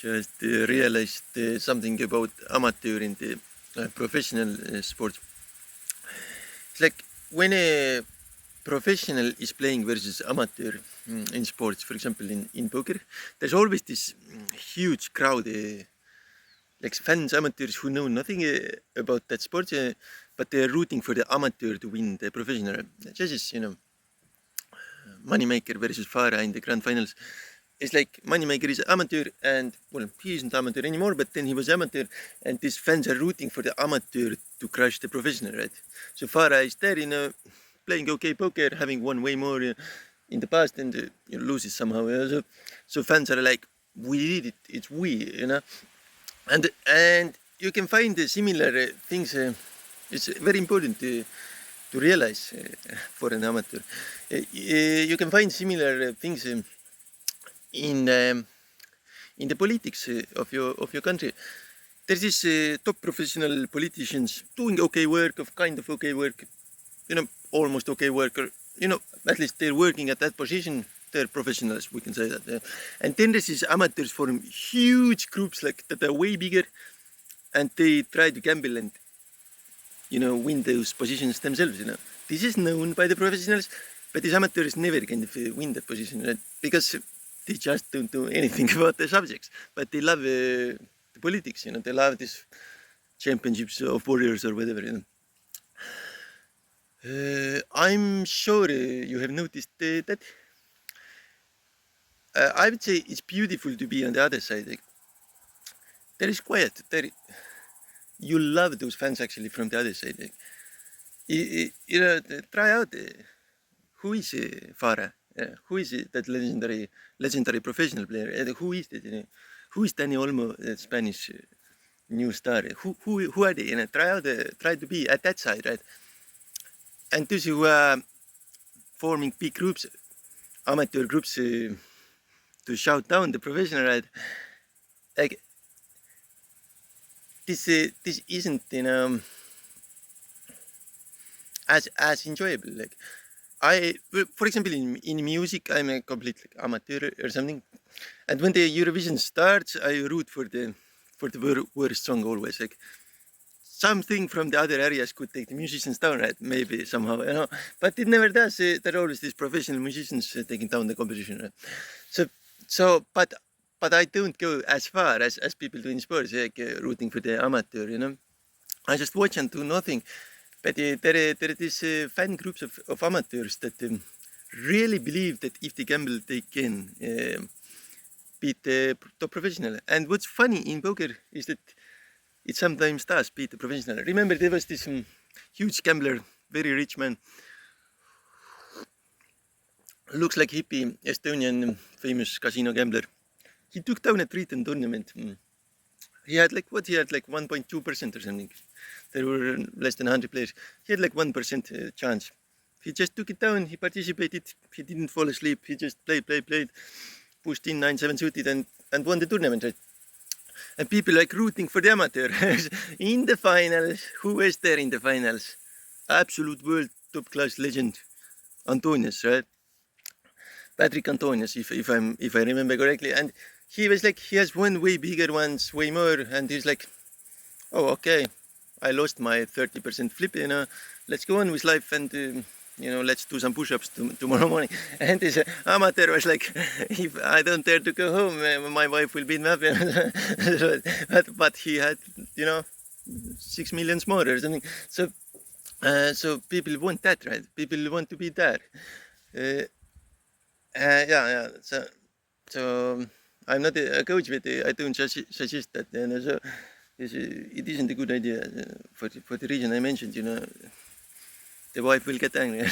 just realized something about amateur and professional sports. It's like when a professional is playing versus amateur in sports, for example in poker, there's always this huge crowd, like fans, amateurs who know nothing about that sport, but they're rooting for the amateur to win the professional. Just as, Moneymaker versus Farah in the grand finals. It's like Moneymaker is amateur and, well, he isn't amateur anymore, but then he was amateur and these fans are rooting for the amateur to crush the professional, right? So Farah is there, playing okay poker, having won way more in the past and loses somehow. So fans are like, we did it, it's we. And you can find similar things. It's very important to realize for an amateur. You can find similar things in the politics of your country. There's this top professional politicians doing okay work, almost okay work, or at least they're working at that position. They're professionals, we can say that. And then there's these amateurs form huge groups like that are way bigger, and they try to gamble and win those positions themselves. This is known by the professionals, but these amateurs never kind of win that position, right? Because they just don't know anything about the subjects, but they love the politics. They love these championships of warriors or whatever. I'm sure you have noticed that. I would say it's beautiful to be on the other side. Like, there is quiet. You love those fans actually from the other side. Like, try out who is Farah, who is that legendary professional player, who is that? Who is Dani Olmo, the Spanish new star? Who are they? Try to be at that side, right? And those who are forming big groups, amateur groups, to shout down the professional, right? Like, this isn't as enjoyable. Like, for example, in music, I'm a complete amateur or something, and when the Eurovision starts, I root for the worst song always. Like, something from the other areas could take the musicians down, right? Maybe somehow, but it never does. There are always these professional musicians taking down the competition, right? But I don't go as far as people do in sports, like rooting for the amateur. I just watch and do nothing. But there are these fan groups of amateurs that really believe that if they gamble, they can beat the top professional. And what's funny in poker is that it sometimes does beat the professional. Remember, there was this huge gambler, very rich man, looks like hippie, Estonian famous casino gambler. He took down a Triton tournament. He had like 1.2% or something. There were less than 100 players. He had like 1% chance. He just took it down. He participated. He didn't fall asleep. He just played, pushed in 9-7 suited and won the tournament, right? And people like rooting for the amateur in the finals. Who was there in the finals? Absolute world top class legend, Antonius, right? Patrick Antonius, if I remember correctly, and he was like, he has won way bigger ones, way more, and he's like, oh, okay, I lost my 30% flip, let's go on with life and let's do some push-ups tomorrow morning. And this amateur was like, if I don't dare to go home, my wife will beat me up. But he had 6 million more or something. So people want that, right? People want to be there. Yeah. So I'm not a coach, but I don't suggest that. So it isn't a good idea for the reason I mentioned. The wife will get angry.